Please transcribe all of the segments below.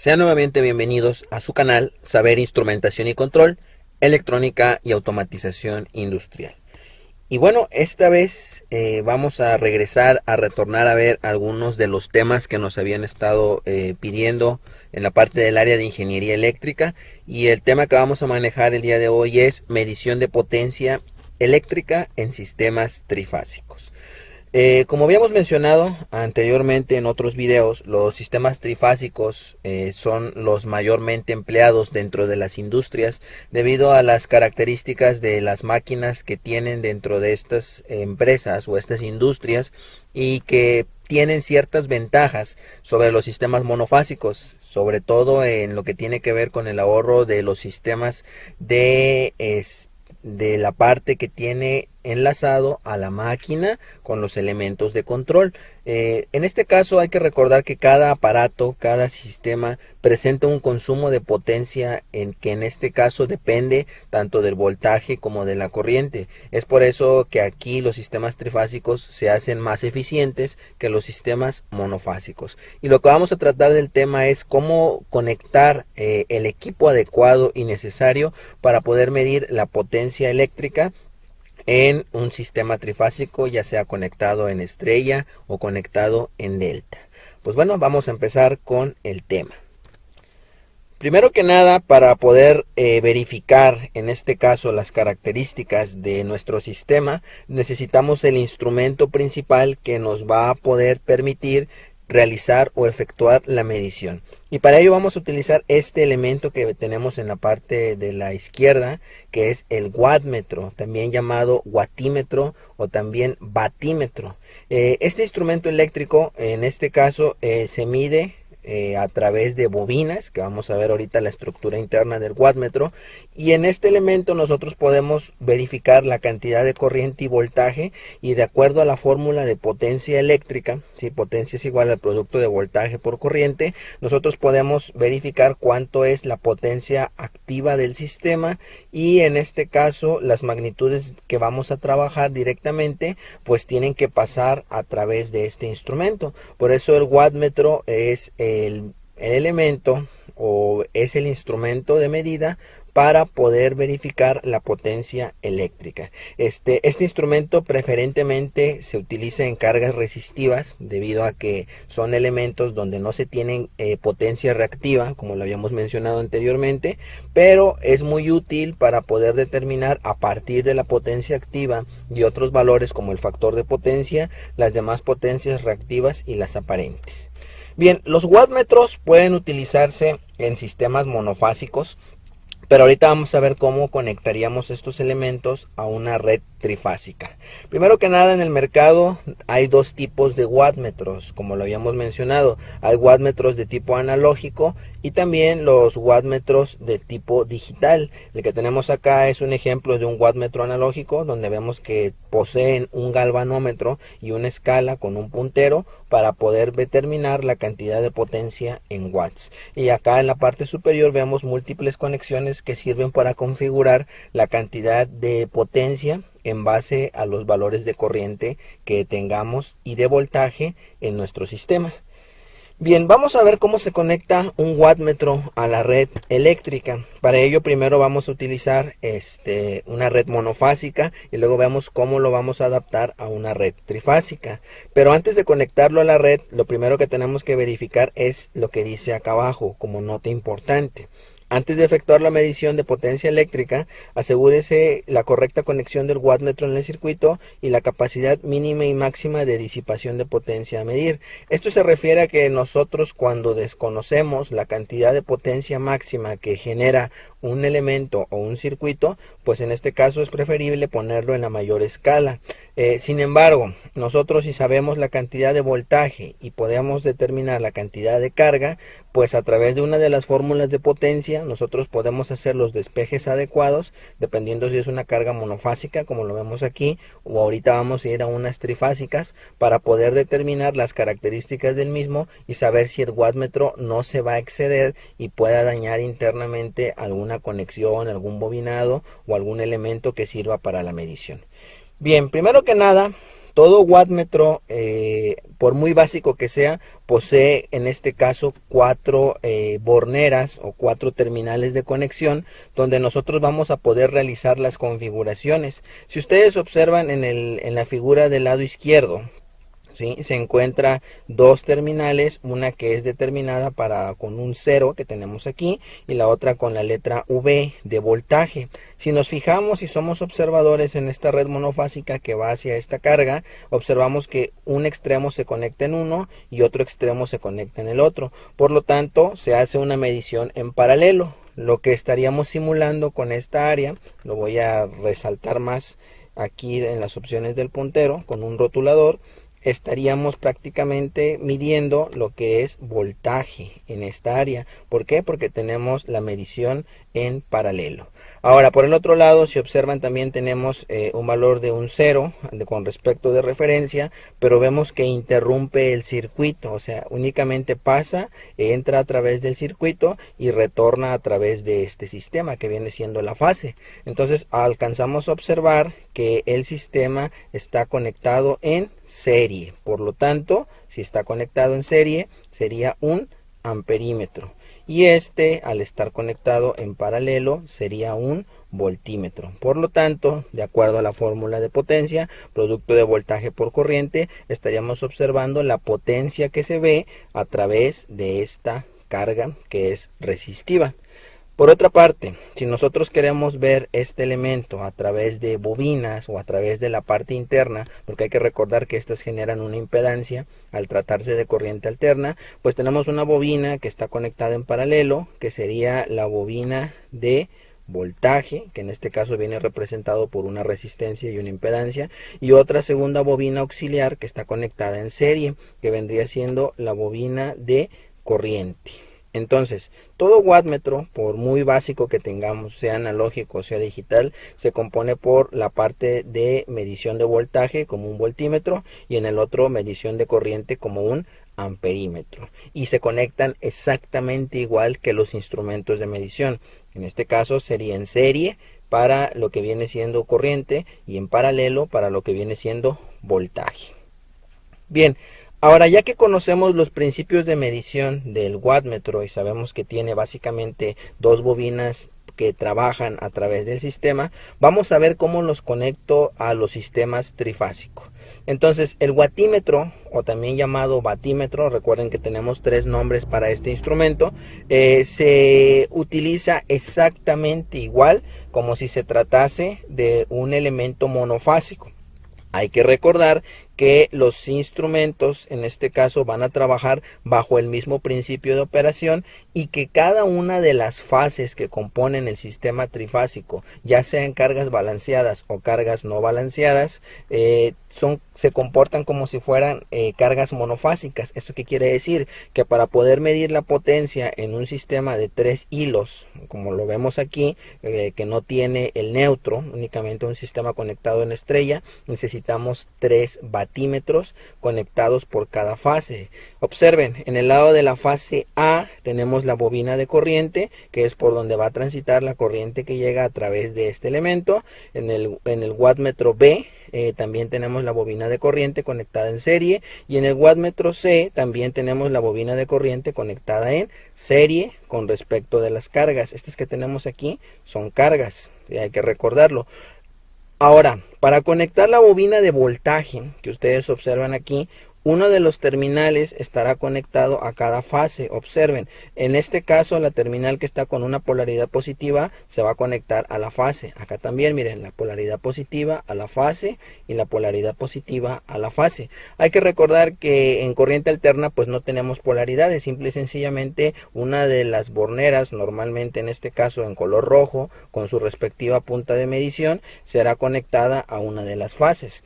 Sean nuevamente bienvenidos a su canal Saber Instrumentación y Control, Electrónica y Automatización Industrial. Y bueno, esta vez vamos a retornar a ver algunos de los temas que nos habían estado pidiendo en la parte del área de ingeniería eléctrica. Y el tema que vamos a manejar el día de hoy es medición de potencia eléctrica en sistemas trifásicos. Como habíamos mencionado anteriormente en otros videos, los sistemas trifásicos son los mayormente empleados dentro de las industrias debido a las características de las máquinas que tienen dentro de estas empresas o estas industrias y que tienen ciertas ventajas sobre los sistemas monofásicos, sobre todo en lo que tiene que ver con el ahorro de los sistemas de la parte que tiene enlazado a la máquina con los elementos de control. En este caso hay que recordar que cada aparato, cada sistema presenta un consumo de potencia que en este caso depende tanto del voltaje como de la corriente. Es por eso que aquí los sistemas trifásicos se hacen más eficientes que los sistemas monofásicos. Y lo que vamos a tratar del tema es cómo conectar el equipo adecuado y necesario para poder medir la potencia eléctrica en un sistema trifásico, ya sea conectado en estrella o conectado en delta. Pues bueno, vamos a empezar con el tema. Primero que nada, para poder verificar en este caso las características de nuestro sistema, necesitamos el instrumento principal que nos va a poder permitir realizar o efectuar la medición. Y para ello vamos a utilizar este elemento que tenemos en la parte de la izquierda, que es el wattmetro, también llamado wattímetro o también batímetro. Este instrumento eléctrico, en este caso, se mide a través de bobinas, que vamos a ver ahorita la estructura interna del wattmetro, y en este elemento nosotros podemos verificar la cantidad de corriente y voltaje, y de acuerdo a la fórmula de potencia eléctrica, si potencia es igual al producto de voltaje por corriente, nosotros podemos verificar cuánto es la potencia activa del sistema, y en este caso las magnitudes que vamos a trabajar directamente pues tienen que pasar a través de este instrumento. Por eso el wattmetro es el elemento o es el instrumento de medida para poder verificar la potencia eléctrica. Este instrumento preferentemente se utiliza en cargas resistivas debido a que son elementos donde no se tienen potencia reactiva, como lo habíamos mencionado anteriormente, pero es muy útil para poder determinar a partir de la potencia activa y otros valores como el factor de potencia, las demás potencias reactivas y las aparentes. Bien, los wattmetros pueden utilizarse en sistemas monofásicos, pero ahorita vamos a ver cómo conectaríamos estos elementos a una red trifásica. Primero que nada, en el mercado hay dos tipos de wattmetros, como lo habíamos mencionado. Hay wattmetros de tipo analógico y también los wattmetros de tipo digital. El que tenemos acá es un ejemplo de un wattmetro analógico, donde vemos que poseen un galvanómetro y una escala con un puntero para poder determinar la cantidad de potencia en watts. Y acá en la parte superior vemos múltiples conexiones que sirven para configurar la cantidad de potencia en base a los valores de corriente que tengamos y de voltaje en nuestro sistema. Bien, vamos a ver cómo se conecta un wattmetro a la red eléctrica. Para ello primero vamos a utilizar una red monofásica y luego veamos cómo lo vamos a adaptar a una red trifásica. Pero antes de conectarlo a la red, lo primero que tenemos que verificar es lo que dice acá abajo como nota importante. Antes de efectuar la medición de potencia eléctrica, asegúrese la correcta conexión del wattmetro en el circuito y la capacidad mínima y máxima de disipación de potencia a medir. Esto se refiere a que nosotros, cuando desconocemos la cantidad de potencia máxima que genera un elemento o un circuito, pues en este caso es preferible ponerlo en la mayor escala. Sin embargo, nosotros si sabemos la cantidad de voltaje y podemos determinar la cantidad de carga, pues a través de una de las fórmulas de potencia nosotros podemos hacer los despejes adecuados dependiendo si es una carga monofásica como lo vemos aquí, o ahorita vamos a ir a unas trifásicas para poder determinar las características del mismo y saber si el wattmetro no se va a exceder y pueda dañar internamente alguna conexión, algún bobinado o algún elemento que sirva para la medición. Bien, primero que nada, Todo wattmetro, por muy básico que sea, posee en este caso 4 borneras o 4 terminales de conexión donde nosotros vamos a poder realizar las configuraciones. Si ustedes observan en la figura del lado izquierdo, ¿sí? Se encuentra dos terminales, una que es determinada con un 0 que tenemos aquí y la otra con la letra V de voltaje. Si nos fijamos y somos observadores en esta red monofásica que va hacia esta carga, observamos que un extremo se conecta en uno y otro extremo se conecta en el otro. Por lo tanto, se hace una medición en paralelo. Lo que estaríamos simulando con esta área, lo voy a resaltar más aquí en las opciones del puntero con un rotulador, estaríamos prácticamente midiendo lo que es voltaje en esta área. ¿Por qué? Porque tenemos la medición en paralelo. Ahora, por el otro lado, si observan, también tenemos un valor de un 0 con respecto de referencia, pero vemos que interrumpe el circuito, o sea, únicamente pasa, entra a través del circuito y retorna a través de este sistema que viene siendo la fase. Entonces, alcanzamos a observar que el sistema está conectado en serie. Por lo tanto, si está conectado en serie, sería un amperímetro. Y este, al estar conectado en paralelo, sería un voltímetro. Por lo tanto, de acuerdo a la fórmula de potencia, producto de voltaje por corriente, estaríamos observando la potencia que se ve a través de esta carga que es resistiva. Por otra parte, si nosotros queremos ver este elemento a través de bobinas o a través de la parte interna, porque hay que recordar que estas generan una impedancia al tratarse de corriente alterna, pues tenemos una bobina que está conectada en paralelo, que sería la bobina de voltaje, que en este caso viene representado por una resistencia y una impedancia, y otra segunda bobina auxiliar que está conectada en serie, que vendría siendo la bobina de corriente. Entonces, todo wattmetro, por muy básico que tengamos, sea analógico o sea digital, se compone por la parte de medición de voltaje como un voltímetro y en el otro medición de corriente como un amperímetro. Y se conectan exactamente igual que los instrumentos de medición. En este caso sería en serie para lo que viene siendo corriente y en paralelo para lo que viene siendo voltaje. Bien. Ahora, ya que conocemos los principios de medición del wattmetro y sabemos que tiene básicamente dos bobinas que trabajan a través del sistema, vamos a ver cómo los conecto a los sistemas trifásicos. Entonces, el wattímetro, o también llamado batímetro, recuerden que tenemos 3 nombres para este instrumento, se utiliza exactamente igual como si se tratase de un elemento monofásico. Hay que recordar que los instrumentos en este caso van a trabajar bajo el mismo principio de operación y que cada una de las fases que componen el sistema trifásico, ya sean cargas balanceadas o cargas no balanceadas, se comportan como si fueran cargas monofásicas. ¿Esto qué quiere decir? Que para poder medir la potencia en un sistema de 3 hilos, como lo vemos aquí, que no tiene el neutro, únicamente un sistema conectado en estrella, necesitamos 3 batímetros conectados por cada fase. Observen, en el lado de la fase A tenemos la bobina de corriente, que es por donde va a transitar la corriente que llega a través de este elemento. En el wattmetro B también tenemos la bobina de corriente conectada en serie, y en el wattmetro C también tenemos la bobina de corriente conectada en serie con respecto de las cargas. Estas que tenemos aquí son cargas, y hay que recordarlo. Ahora, para conectar la bobina de voltaje que ustedes observan aquí, uno de los terminales estará conectado a cada fase. Observen, en este caso la terminal que está con una polaridad positiva se va a conectar a la fase. Acá también, miren, la polaridad positiva a la fase y la polaridad positiva a la fase. Hay que recordar que en corriente alterna pues no tenemos polaridades, simple y sencillamente una de las borneras, normalmente en este caso en color rojo, con su respectiva punta de medición, será conectada a una de las fases.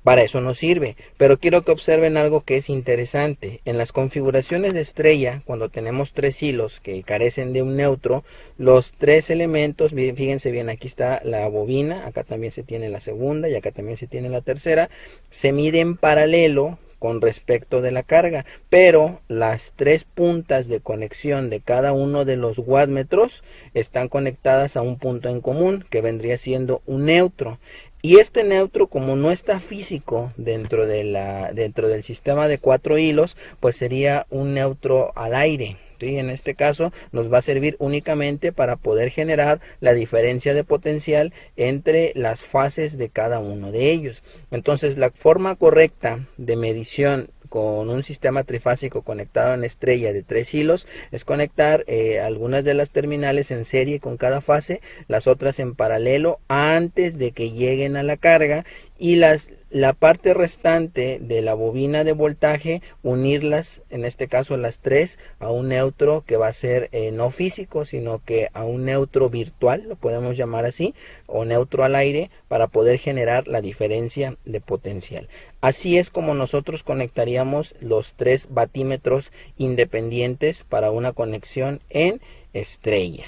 Para eso nos sirve, pero quiero que observen algo que es interesante. En las configuraciones de estrella, cuando tenemos 3 hilos que carecen de un neutro, los 3 elementos, fíjense bien, aquí está la bobina, acá también se tiene la segunda y acá también se tiene la tercera, se mide en paralelo con respecto de la carga, pero las 3 puntas de conexión de cada uno de los wattmetros están conectadas a un punto en común, que vendría siendo un neutro. Y este neutro, como no está físico dentro del sistema de 4 hilos, pues sería un neutro al aire. ¿Sí? En este caso nos va a servir únicamente para poder generar la diferencia de potencial entre las fases de cada uno de ellos. Entonces, la forma correcta de medición con un sistema trifásico conectado en estrella de 3 hilos es conectar algunas de las terminales en serie con cada fase, las otras en paralelo antes de que lleguen a la carga, y la parte restante de la bobina de voltaje unirlas, en este caso las tres, a un neutro que va a ser no físico, sino que a un neutro virtual, lo podemos llamar así, o neutro al aire, para poder generar la diferencia de potencial. Así es como nosotros conectaríamos los 3 batímetros independientes para una conexión en estrella.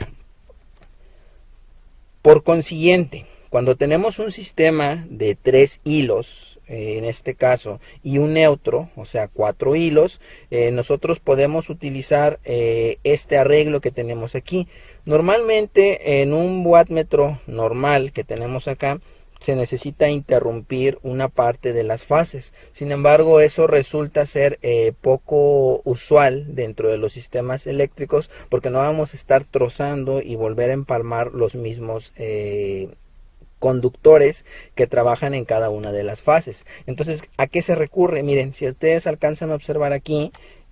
Por consiguiente, cuando tenemos un sistema de 3 hilos, en este caso, y un neutro, o sea 4 hilos, nosotros podemos utilizar este arreglo que tenemos aquí. Normalmente en un wattmetro normal que tenemos acá, se necesita interrumpir una parte de las fases. Sin embargo, eso resulta ser poco usual dentro de los sistemas eléctricos, porque no vamos a estar trozando y volver a empalmar los mismos conductores que trabajan en cada una de las fases. Entonces, ¿a qué se recurre? Miren, si ustedes alcanzan a observar aquí,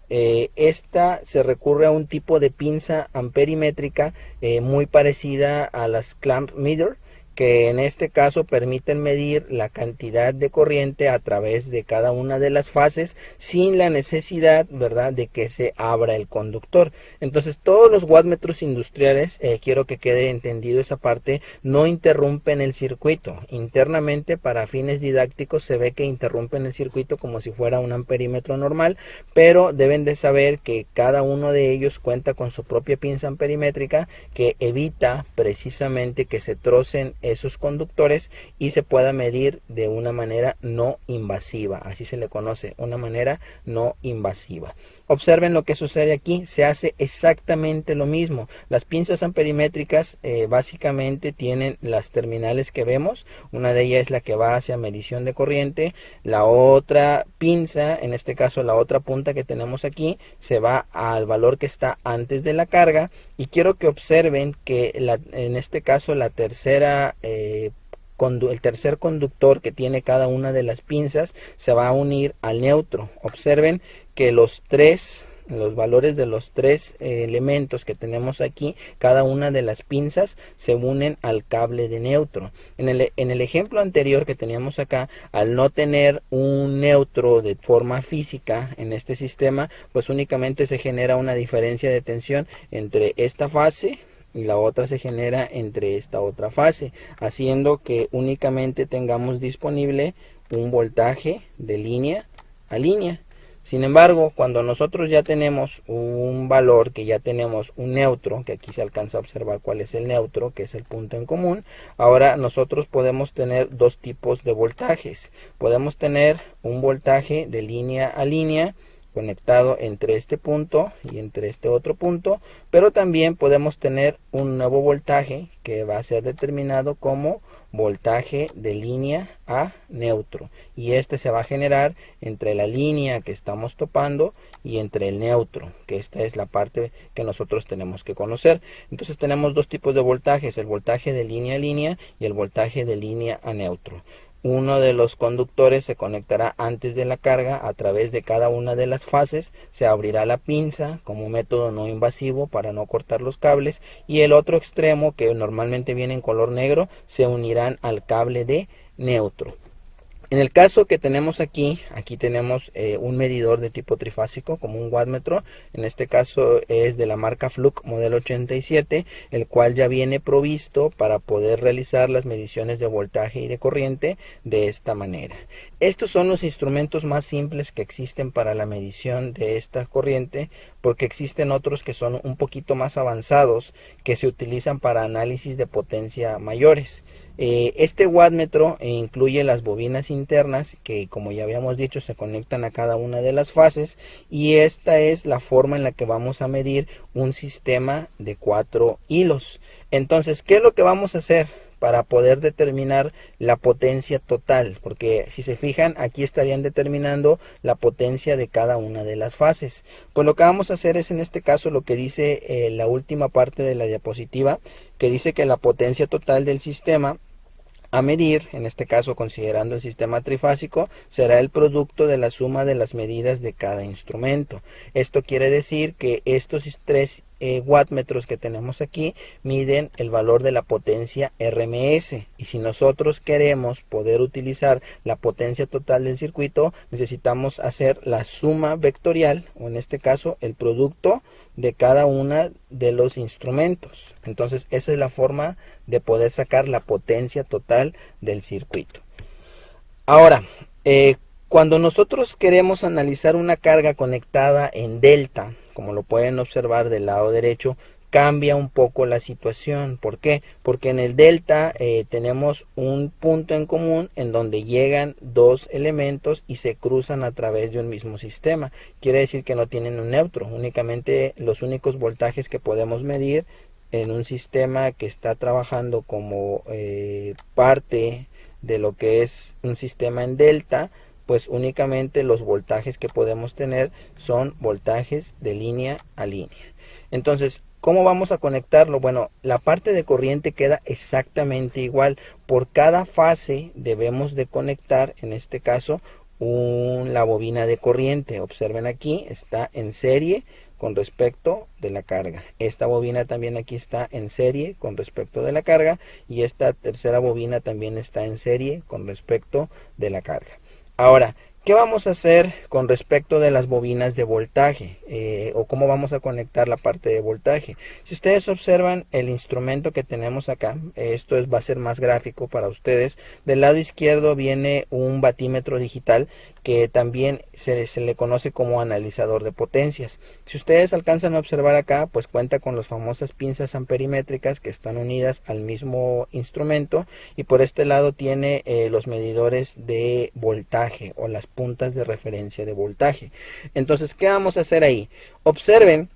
esta se recurre a un tipo de pinza amperimétrica muy parecida a las clamp meter, que en este caso permiten medir la cantidad de corriente a través de cada una de las fases sin la necesidad, ¿verdad?, de que se abra el conductor. Entonces, todos los wattmetros industriales, quiero que quede entendido esa parte, no interrumpen el circuito. Internamente, para fines didácticos, se ve que interrumpen el circuito como si fuera un amperímetro normal, pero deben de saber que cada uno de ellos cuenta con su propia pinza amperimétrica que evita precisamente que se trocen esos conductores y se pueda medir de una manera no invasiva. Así se le conoce, una manera no invasiva. Observen lo que sucede aquí, se hace exactamente lo mismo. Las pinzas amperimétricas básicamente tienen las terminales que vemos. Una de ellas es la que va hacia medición de corriente. La otra pinza, en este caso la otra punta que tenemos aquí, se va al valor que está antes de la carga. Y quiero que observen que en este caso la tercera el tercer conductor que tiene cada una de las pinzas se va a unir al neutro. Observen que los valores de los 3 elementos que tenemos aquí, cada una de las pinzas se unen al cable de neutro. En el ejemplo anterior que teníamos acá, al no tener un neutro de forma física en este sistema, pues únicamente se genera una diferencia de tensión entre esta fase y la otra se genera entre esta otra fase, haciendo que únicamente tengamos disponible un voltaje de línea a línea. Sin embargo, cuando nosotros ya tenemos un valor, que ya tenemos un neutro, que aquí se alcanza a observar cuál es el neutro, que es el punto en común, ahora nosotros podemos tener dos tipos de voltajes. Podemos tener un voltaje de línea a línea, conectado entre este punto y entre este otro punto, pero también podemos tener un nuevo voltaje que va a ser determinado como voltaje de línea a neutro, y este se va a generar entre la línea que estamos topando y entre el neutro, que esta es la parte que nosotros tenemos que conocer. Entonces tenemos dos tipos de voltajes, el voltaje de línea a línea y el voltaje de línea a neutro. Uno de los conductores se conectará antes de la carga a través de cada una de las fases, se abrirá la pinza como método no invasivo para no cortar los cables, y el otro extremo, que normalmente viene en color negro, se unirán al cable de neutro. En el caso que tenemos aquí tenemos un medidor de tipo trifásico como un wattmetro. En este caso es de la marca Fluke modelo 87, el cual ya viene provisto para poder realizar las mediciones de voltaje y de corriente de esta manera. Estos son los instrumentos más simples que existen para la medición de esta corriente, porque existen otros que son un poquito más avanzados, que se utilizan para análisis de potencia mayores. Este wattmetro incluye las bobinas internas que, como ya habíamos dicho, se conectan a cada una de las fases, y esta es la forma en la que vamos a medir un sistema de 4 hilos. Entonces, ¿qué es lo que vamos a hacer para poder determinar la potencia total, porque si se fijan aquí estarían determinando la potencia de cada una de las fases. Pues lo que vamos a hacer es en este caso lo que dice la última parte de la diapositiva, que dice que la potencia total del sistema a medir, en este caso considerando el sistema trifásico, será el producto de la suma de las medidas de cada instrumento. Esto quiere decir que estos tres wattmetros que tenemos aquí miden el valor de la potencia RMS, y si nosotros queremos poder utilizar la potencia total del circuito, necesitamos hacer la suma vectorial, o en este caso el producto de cada una de los instrumentos. Entonces esa es la forma de poder sacar la potencia total del circuito. Ahora, cuando nosotros queremos analizar una carga conectada en delta, como lo pueden observar del lado derecho, cambia un poco la situación. ¿Por qué? Porque en el delta tenemos un punto en común en donde llegan dos elementos y se cruzan a través de un mismo sistema. Quiere decir que no tienen un neutro, únicamente los únicos voltajes que podemos medir en un sistema que está trabajando como parte de lo que es un sistema en delta, pues únicamente los voltajes que podemos tener son voltajes de línea a línea. Entonces, ¿cómo vamos a conectarlo? Bueno, la parte de corriente queda exactamente igual. Por cada fase debemos de conectar, en este caso, la bobina de corriente. Observen aquí, está en serie con respecto de la carga. Esta bobina también aquí está en serie con respecto de la carga, y esta tercera bobina también está en serie con respecto de la carga. Ahora, ¿qué vamos a hacer con respecto de las bobinas de voltaje? O cómo vamos a conectar la parte de voltaje. Si ustedes observan el instrumento que tenemos acá, va a ser más gráfico para ustedes. Del lado izquierdo viene un batímetro digital que también se le conoce como analizador de potencias. Si ustedes alcanzan a observar acá, pues cuenta con las famosas pinzas amperimétricas que están unidas al mismo instrumento, y por este lado tiene los medidores de voltaje o las puntas de referencia de voltaje. Entonces, ¿qué vamos a hacer ahí? Observen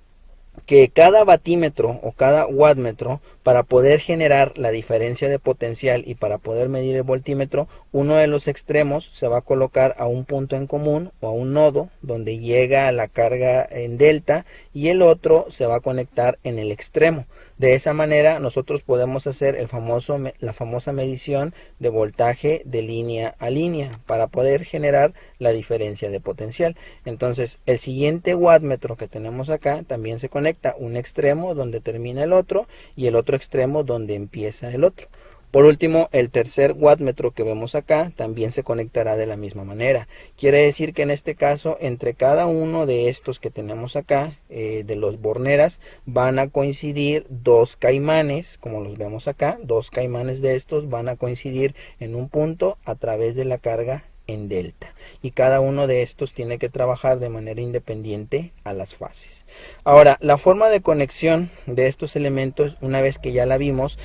que cada batímetro o cada wattmetro, para poder generar la diferencia de potencial y para poder medir el voltímetro, uno de los extremos se va a colocar a un punto en común o a un nodo donde llega la carga en delta, y el otro se va a conectar en el extremo. De esa manera nosotros podemos hacer la famosa medición de voltaje de línea a línea para poder generar la diferencia de potencial. Entonces el siguiente wattmetro que tenemos acá también se conecta un extremo donde termina el otro y el otro extremo donde empieza el otro. Por último, el tercer wattmetro que vemos acá también se conectará de la misma manera. Quiere decir que en este caso, entre cada uno de estos que tenemos acá, de los borneras, van a coincidir dos caimanes, como los vemos acá. Dos caimanes de estos van a coincidir en un punto a través de la carga en delta, y cada uno de estos tiene que trabajar de manera independiente a las fases. Ahora, la forma de conexión de estos elementos, una vez que ya la vimos,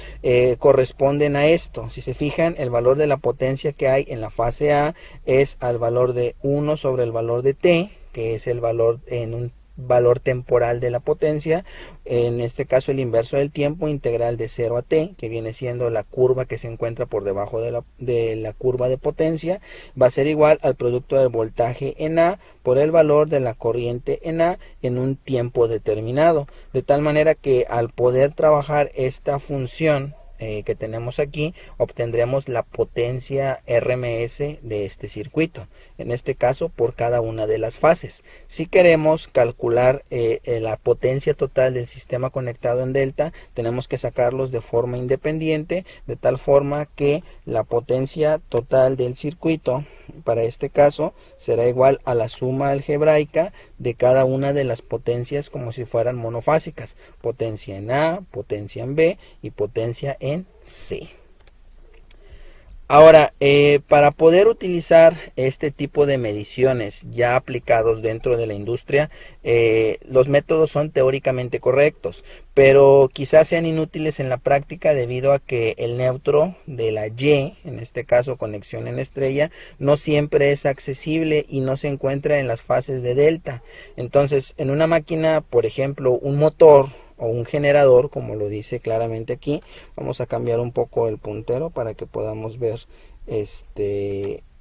corresponden a esto. Si se fijan, el valor de la potencia que hay en la fase A es al valor de 1 sobre el valor de T, que es el valor en un valor temporal de la potencia, en este caso el inverso del tiempo integral de 0 a t, que viene siendo la curva que se encuentra por debajo de la curva de potencia, va a ser igual al producto del voltaje en A por el valor de la corriente en A en un tiempo determinado, de tal manera que al poder trabajar esta función que tenemos aquí, obtendremos la potencia RMS de este circuito, en este caso por cada una de las fases. Si queremos calcular la potencia total del sistema conectado en delta, tenemos que sacarlos de forma independiente, de tal forma que la potencia total del circuito para este caso será igual a la suma algebraica de cada una de las potencias como si fueran monofásicas: potencia en A, potencia en B y potencia en C. Ahora, para poder utilizar este tipo de mediciones ya aplicados dentro de la industria, los métodos son teóricamente correctos, pero quizás sean inútiles en la práctica debido a que el neutro de la Y, en este caso conexión en estrella, no siempre es accesible y no se encuentra en las fases de delta. Entonces, en una máquina, por ejemplo, un motor o un generador, como lo dice claramente aquí. Vamos a cambiar un poco el puntero para que podamos ver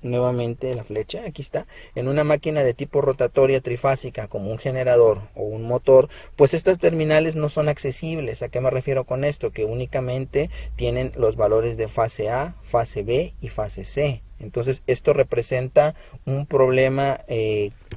nuevamente la flecha. Aquí está. En una máquina de tipo rotatoria trifásica, como un generador o un motor, pues estas terminales no son accesibles. ¿A qué me refiero con esto? Que únicamente tienen los valores de fase A, fase B y fase C. Entonces esto representa un problema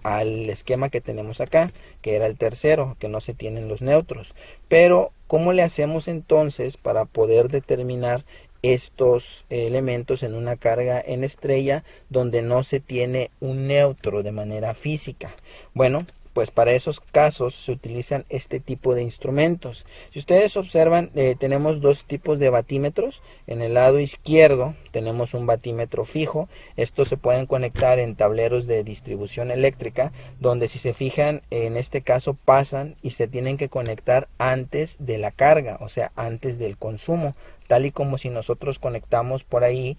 al esquema que tenemos acá, que era el tercero, que no se tienen los neutros. Pero ¿cómo le hacemos entonces para poder determinar estos elementos en una carga en estrella donde no se tiene un neutro de manera física? Bueno, pues para esos casos se utilizan este tipo de instrumentos. Si ustedes observan, tenemos dos tipos de batímetros. En el lado izquierdo tenemos un batímetro fijo. Estos se pueden conectar en tableros de distribución eléctrica, donde, si se fijan, en este caso pasan y se tienen que conectar antes de la carga, o sea, antes del consumo, tal y como si nosotros conectamos por ahí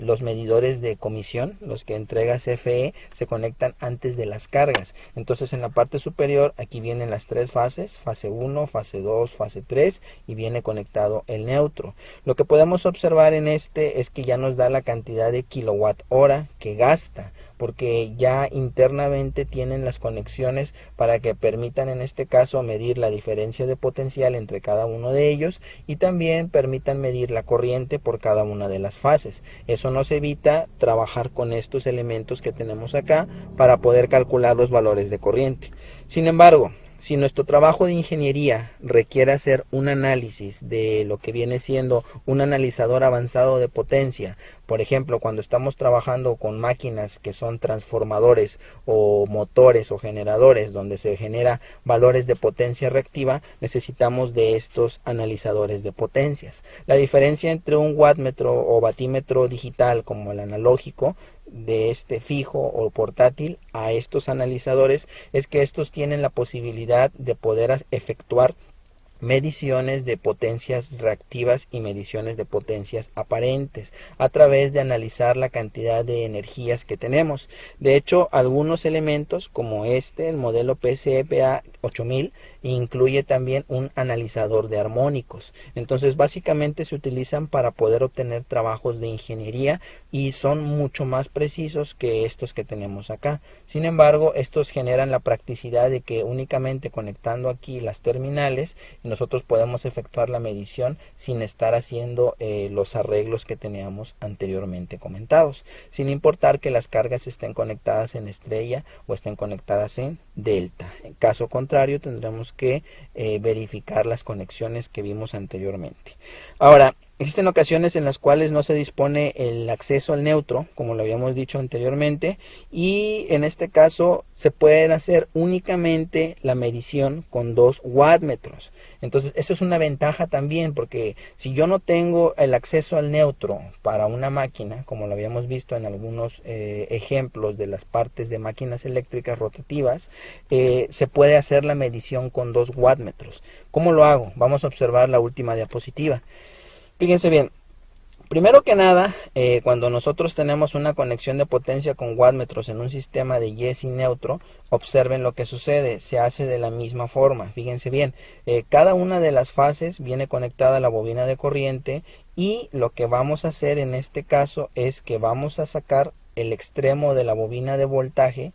los medidores de comisión, los que entrega CFE, se conectan antes de las cargas. Entonces en la parte superior aquí vienen las tres fases, fase 1, fase 2, fase 3, y viene conectado el neutro. Lo que podemos observar en este es que ya nos da la cantidad de kilowatt hora que gasta, porque ya internamente tienen las conexiones para que permitan en este caso medir la diferencia de potencial entre cada uno de ellos, y también permitan medir la corriente por cada una de las fases. Eso nos evita trabajar con estos elementos que tenemos acá para poder calcular los valores de corriente. Sin embargo, si nuestro trabajo de ingeniería requiere hacer un análisis de lo que viene siendo un analizador avanzado de potencia, por ejemplo, cuando estamos trabajando con máquinas que son transformadores o motores o generadores donde se genera valores de potencia reactiva, necesitamos de estos analizadores de potencias. La diferencia entre un wattmetro o batímetro digital como el analógico, de este fijo o portátil, a estos analizadores, es que estos tienen la posibilidad de poder efectuar mediciones de potencias reactivas y mediciones de potencias aparentes a través de analizar la cantidad de energías que tenemos. De hecho, algunos elementos como el modelo PCPA 8000, incluye también un analizador de armónicos. Entonces básicamente se utilizan para poder obtener trabajos de ingeniería y son mucho más precisos que estos que tenemos acá. Sin embargo, estos generan la practicidad de que únicamente conectando aquí las terminales nosotros podemos efectuar la medición sin estar haciendo los arreglos que teníamos anteriormente comentados, sin importar que las cargas estén conectadas en estrella o estén conectadas en delta. En caso contrario, tendremos que verificar las conexiones que vimos anteriormente. Ahora, existen ocasiones en las cuales no se dispone el acceso al neutro, como lo habíamos dicho anteriormente, y en este caso se puede hacer únicamente la medición con 2 wattmetros. Entonces eso es una ventaja también, porque si yo no tengo el acceso al neutro para una máquina, como lo habíamos visto en algunos ejemplos de las partes de máquinas eléctricas rotativas, se puede hacer la medición con 2 wattmetros. ¿Cómo lo hago? Vamos a observar la última diapositiva. Fíjense bien, primero que nada, cuando nosotros tenemos una conexión de potencia con wattmetros en un sistema de Y sin neutro, observen lo que sucede, se hace de la misma forma. Fíjense bien, cada una de las fases viene conectada a la bobina de corriente, y lo que vamos a hacer en este caso es que vamos a sacar el extremo de la bobina de voltaje.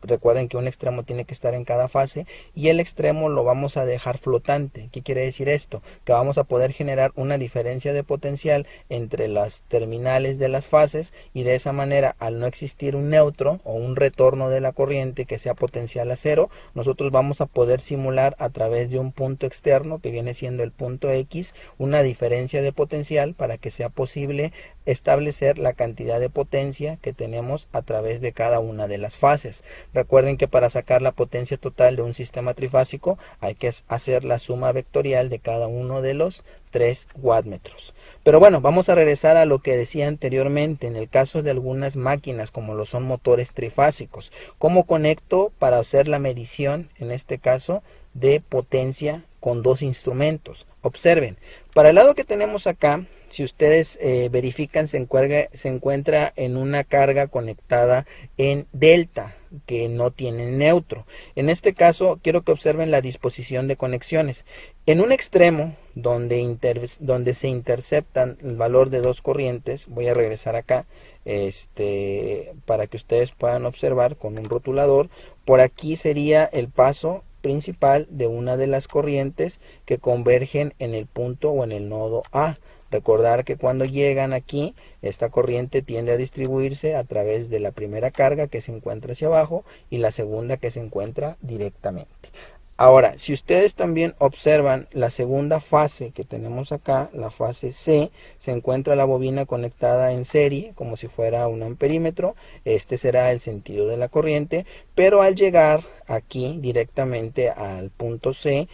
Recuerden que un extremo tiene que estar en cada fase, y el extremo lo vamos a dejar flotante. ¿Qué quiere decir esto? Que vamos a poder generar una diferencia de potencial entre las terminales de las fases, y de esa manera, al no existir un neutro o un retorno de la corriente que sea potencial a cero, nosotros vamos a poder simular a través de un punto externo, que viene siendo el punto X, una diferencia de potencial para que sea posible establecer la cantidad de potencia que tenemos a través de cada una de las fases. Recuerden que para sacar la potencia total de un sistema trifásico hay que hacer la suma vectorial de cada uno de los 3 wattmetros. Pero bueno, vamos a regresar a lo que decía anteriormente. En el caso de algunas máquinas, como lo son motores trifásicos, ¿cómo conecto para hacer la medición, en este caso, de potencia con 2 instrumentos? Observen, para el lado que tenemos acá, si ustedes verifican, se encuentra en una carga conectada en delta. que no tienen neutro. En este caso quiero que observen la disposición de conexiones. En un extremo donde se interceptan el valor de dos corrientes, voy a regresar acá para que ustedes puedan observar con un rotulador. Por aquí sería el paso principal de una de las corrientes que convergen en el punto o en el nodo A. Recordar que cuando llegan aquí, esta corriente tiende a distribuirse a través de la primera carga que se encuentra hacia abajo y la segunda que se encuentra directamente. Ahora, si ustedes también observan la segunda fase que tenemos acá, la fase C, se encuentra la bobina conectada en serie, como si fuera un amperímetro. Este será el sentido de la corriente, pero al llegar aquí directamente al punto C,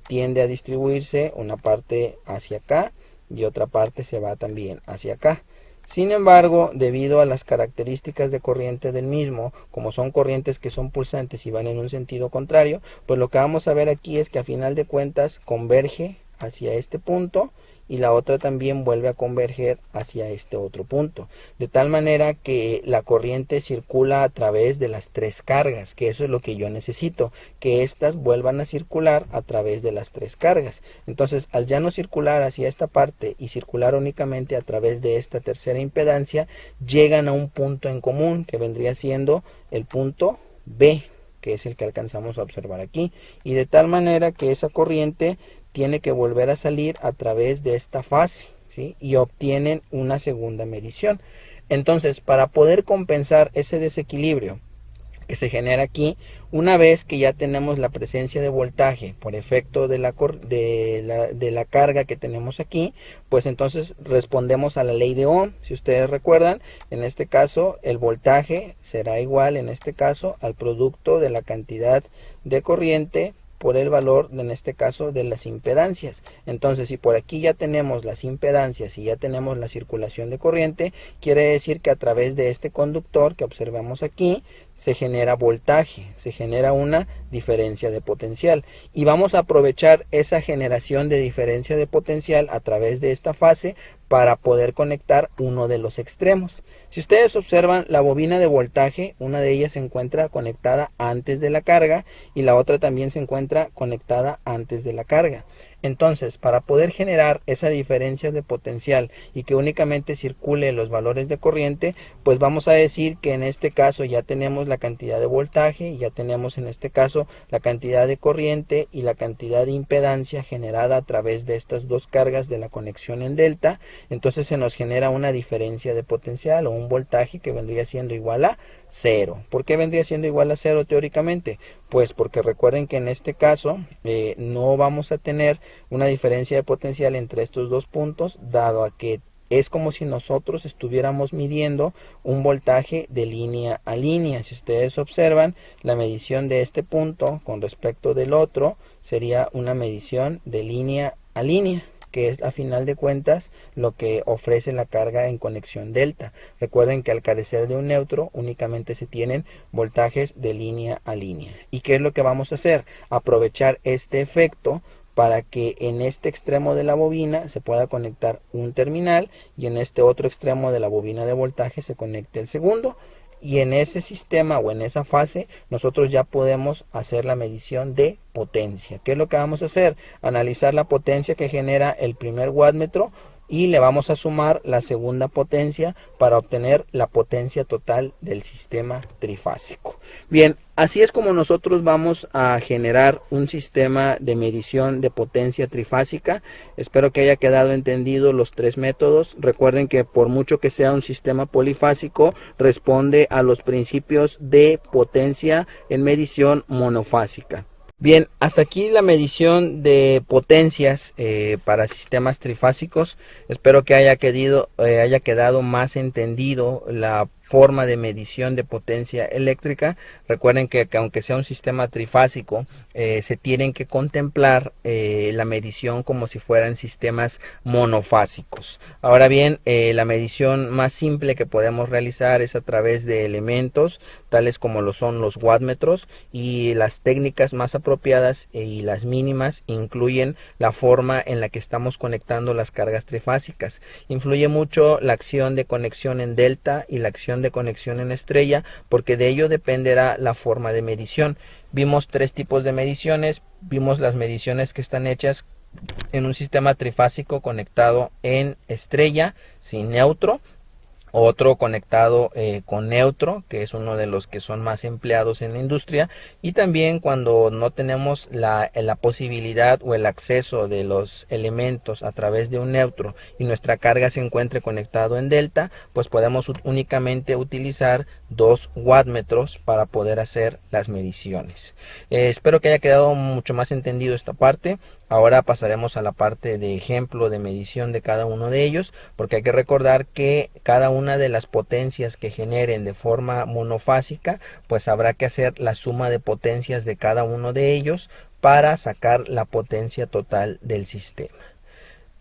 tiende a distribuirse una parte hacia acá y otra parte se va también hacia acá. Sin embargo, debido a las características de corriente del mismo, como son corrientes que son pulsantes y van en un sentido contrario, pues lo que vamos a ver aquí es que a final de cuentas converge hacia este punto y la otra también vuelve a converger hacia este otro punto, de tal manera que la corriente circula a través de las tres cargas, que eso es lo que yo necesito, que éstas vuelvan a circular a través de las tres cargas. Entonces, al ya no circular hacia esta parte y circular únicamente a través de esta tercera impedancia, llegan a un punto en común, que vendría siendo el punto B, que es el que alcanzamos a observar aquí, y de tal manera que esa corriente tiene que volver a salir a través de esta fase, ¿sí? Y obtienen una segunda medición. Entonces, para poder compensar ese desequilibrio que se genera aquí, una vez que ya tenemos la presencia de voltaje por efecto de la carga que tenemos aquí, pues entonces respondemos a la ley de Ohm. Si ustedes recuerdan, en este caso el voltaje será igual en este caso al producto de la cantidad de corriente por el valor, en este caso, de las impedancias. Entonces, si por aquí ya tenemos las impedancias y ya tenemos la circulación de corriente, quiere decir que a través de este conductor que observamos aquí, se genera voltaje, se genera una diferencia de potencial. Y vamos a aprovechar esa generación de diferencia de potencial a través de esta fase para poder conectar uno de los extremos. Si ustedes observan la bobina de voltaje, una de ellas se encuentra conectada antes de la carga y la otra también se encuentra conectada antes de la carga. Entonces, para poder generar esa diferencia de potencial y que únicamente circule los valores de corriente, pues vamos a decir que en este caso ya tenemos la cantidad de voltaje y ya tenemos en este caso la cantidad de corriente y la cantidad de impedancia generada a través de estas dos cargas de la conexión en delta. Entonces se nos genera una diferencia de potencial o un voltaje que vendría siendo igual a 0. ¿Por qué vendría siendo igual a 0 teóricamente? Pues porque recuerden que en este caso no vamos a tener una diferencia de potencial entre estos dos puntos, dado a que es como si nosotros estuviéramos midiendo un voltaje de línea a línea. Si ustedes observan, la medición de este punto con respecto del otro sería una medición de línea a línea, que es a final de cuentas lo que ofrece la carga en conexión delta. Recuerden que al carecer de un neutro únicamente se tienen voltajes de línea a línea. ¿Y qué es lo que vamos a hacer? Aprovechar este efecto para que en este extremo de la bobina se pueda conectar un terminal y en este otro extremo de la bobina de voltaje se conecte el segundo. Y en ese sistema o en esa fase nosotros ya podemos hacer la medición de potencia. ¿Qué es lo que vamos a hacer? Analizar la potencia que genera el primer wattmetro y le vamos a sumar la segunda potencia para obtener la potencia total del sistema trifásico. Bien, así es como nosotros vamos a generar un sistema de medición de potencia trifásica. Espero que haya quedado entendido los tres métodos. Recuerden que por mucho que sea un sistema polifásico, responde a los principios de potencia en medición monofásica. Bien, hasta aquí la medición de potencias para sistemas trifásicos. Espero que haya quedado más entendido la forma de medición de potencia eléctrica. Recuerden que aunque sea un sistema trifásico, se tienen que contemplar la medición como si fueran sistemas monofásicos. Ahora bien, la medición más simple que podemos realizar es a través de elementos tales como lo son los wattmetros, y las técnicas más apropiadas y las mínimas incluyen la forma en la que estamos conectando las cargas trifásicas. Influye mucho la acción de conexión en delta y la acción estación de conexión en estrella, porque de ello dependerá la forma de medición. Vimos tres tipos de mediciones, vimos las mediciones que están hechas en un sistema trifásico conectado en estrella sin neutro, otro conectado con neutro, que es uno de los que son más empleados en la industria, y también cuando no tenemos la posibilidad o el acceso de los elementos a través de un neutro y nuestra carga se encuentre conectado en delta, pues podemos únicamente utilizar dos wattmetros para poder hacer las mediciones. Espero que haya quedado mucho más entendido esta parte. Ahora pasaremos a la parte de ejemplo de medición de cada uno de ellos, porque hay que recordar que cada una de las potencias que generen de forma monofásica, pues habrá que hacer la suma de potencias de cada uno de ellos para sacar la potencia total del sistema.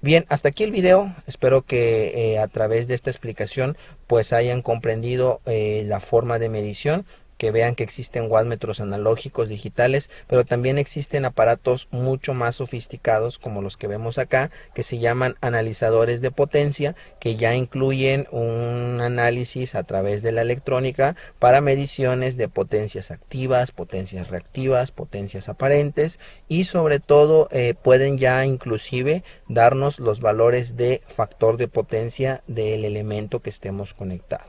Bien, hasta aquí el video. Espero que a través de esta explicación pues hayan comprendido la forma de medición, que vean que existen wattmetros analógicos digitales, pero también existen aparatos mucho más sofisticados como los que vemos acá, que se llaman analizadores de potencia, que ya incluyen un análisis a través de la electrónica para mediciones de potencias activas, potencias reactivas, potencias aparentes, y sobre todo pueden ya inclusive darnos los valores de factor de potencia del elemento que estemos conectados.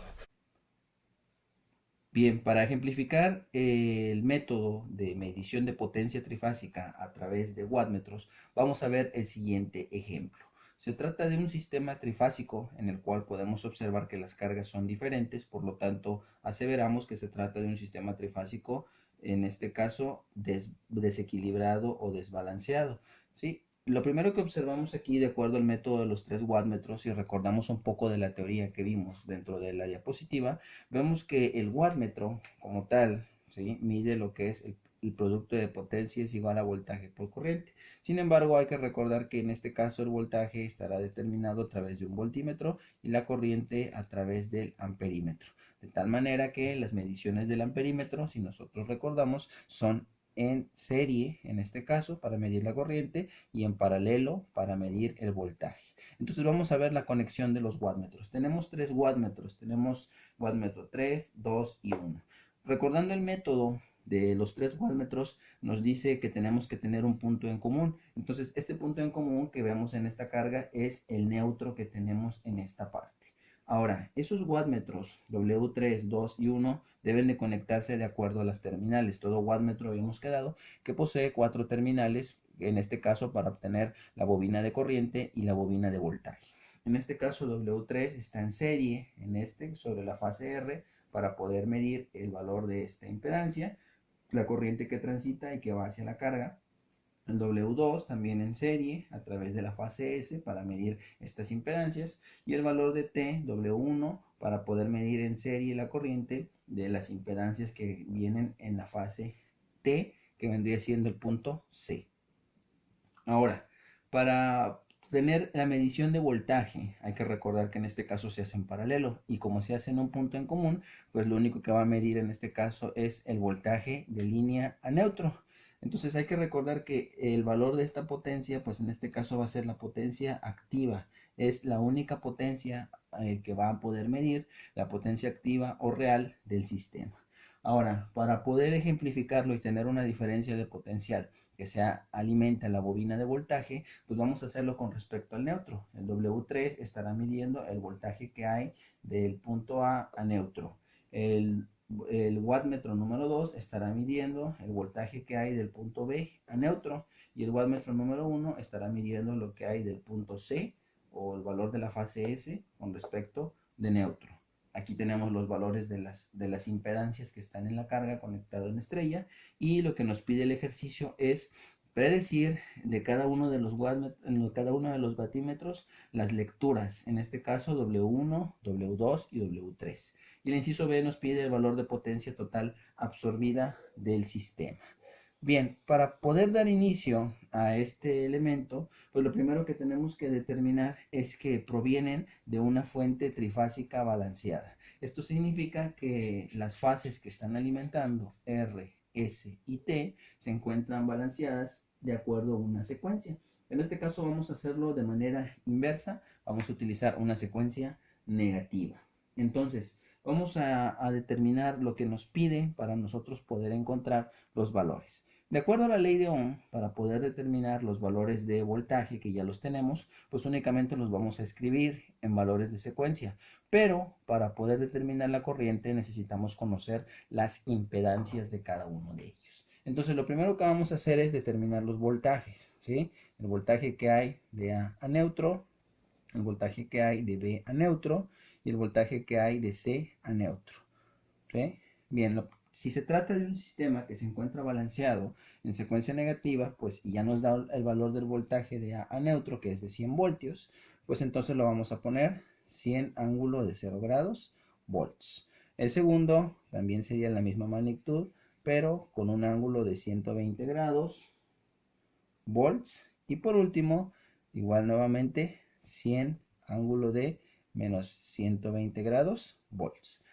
Bien, para ejemplificar el método de medición de potencia trifásica a través de wattmetros, vamos a ver el siguiente ejemplo. Se trata de un sistema trifásico en el cual podemos observar que las cargas son diferentes, por lo tanto aseveramos que se trata de un sistema trifásico, en este caso desequilibrado o desbalanceado, ¿sí? Lo primero que observamos aquí, de acuerdo al método de los tres wattmetros, si recordamos un poco de la teoría que vimos dentro de la diapositiva, vemos que el wattmetro como tal, ¿sí?, mide lo que es el producto de potencia es igual a voltaje por corriente. Sin embargo, hay que recordar que en este caso el voltaje estará determinado a través de un voltímetro y la corriente a través del amperímetro. De tal manera que las mediciones del amperímetro, si nosotros recordamos, son en serie, en este caso, para medir la corriente, y en paralelo para medir el voltaje. Entonces vamos a ver la conexión de los wattmetros. Tenemos tres wattmetros, tenemos wattmetro 3, 2 y 1. Recordando el método de los tres wattmetros, nos dice que tenemos que tener un punto en común. Entonces este punto en común que vemos en esta carga es el neutro que tenemos en esta parte. Ahora, esos wattmetros W3, 2 y 1 deben de conectarse de acuerdo a las terminales. Todo wattmetro habíamos quedado que posee 4 terminales, en este caso para obtener la bobina de corriente y la bobina de voltaje. En este caso W3 está en serie sobre la fase R para poder medir el valor de esta impedancia, la corriente que transita y que va hacia la carga. El W2 también en serie a través de la fase S para medir estas impedancias, y el valor de T, W1, para poder medir en serie la corriente de las impedancias que vienen en la fase T, que vendría siendo el punto C. Ahora, para tener la medición de voltaje, hay que recordar que en este caso se hace en paralelo, y como se hace en un punto en común, pues lo único que va a medir en este caso es el voltaje de línea a neutro. Entonces hay que recordar que el valor de esta potencia, pues en este caso va a ser la potencia activa. Es la única potencia que va a poder medir, la potencia activa o real del sistema. Ahora, para poder ejemplificarlo y tener una diferencia de potencial que se alimenta la bobina de voltaje, pues vamos a hacerlo con respecto al neutro. El W3 estará midiendo el voltaje que hay del punto A a neutro. El wattmetro número 2 estará midiendo el voltaje que hay del punto B a neutro, y el wattmetro número 1 estará midiendo lo que hay del punto C o el valor de la fase S con respecto de neutro. Aquí tenemos los valores de las impedancias que están en la carga conectado en estrella, y lo que nos pide el ejercicio es predecir de cada uno de los batímetros las lecturas, en este caso W1, W2 y W3. Y el inciso B nos pide el valor de potencia total absorbida del sistema. Bien, para poder dar inicio a este elemento, pues lo primero que tenemos que determinar es que provienen de una fuente trifásica balanceada. Esto significa que las fases que están alimentando R, S y T se encuentran balanceadas de acuerdo a una secuencia. En este caso vamos a hacerlo de manera inversa, vamos a utilizar una secuencia negativa. Entonces, Vamos a determinar lo que nos pide para nosotros poder encontrar los valores. De acuerdo a la ley de Ohm, para poder determinar los valores de voltaje, que ya los tenemos, pues únicamente los vamos a escribir en valores de secuencia. Pero para poder determinar la corriente necesitamos conocer las impedancias de cada uno de ellos. Entonces lo primero que vamos a hacer es determinar los voltajes, ¿sí? El voltaje que hay de A neutro, el voltaje que hay de B a neutro y el voltaje que hay de C a neutro. ¿Sí? Bien, si se trata de un sistema que se encuentra balanceado en secuencia negativa, pues y ya nos da el valor del voltaje de A neutro, que es de 100 voltios, pues entonces lo vamos a poner 100 ángulo de 0 grados volts. El segundo también sería la misma magnitud, pero con un ángulo de 120 grados volts. Y por último, igual nuevamente 100 ángulo de menos 120 grados volts.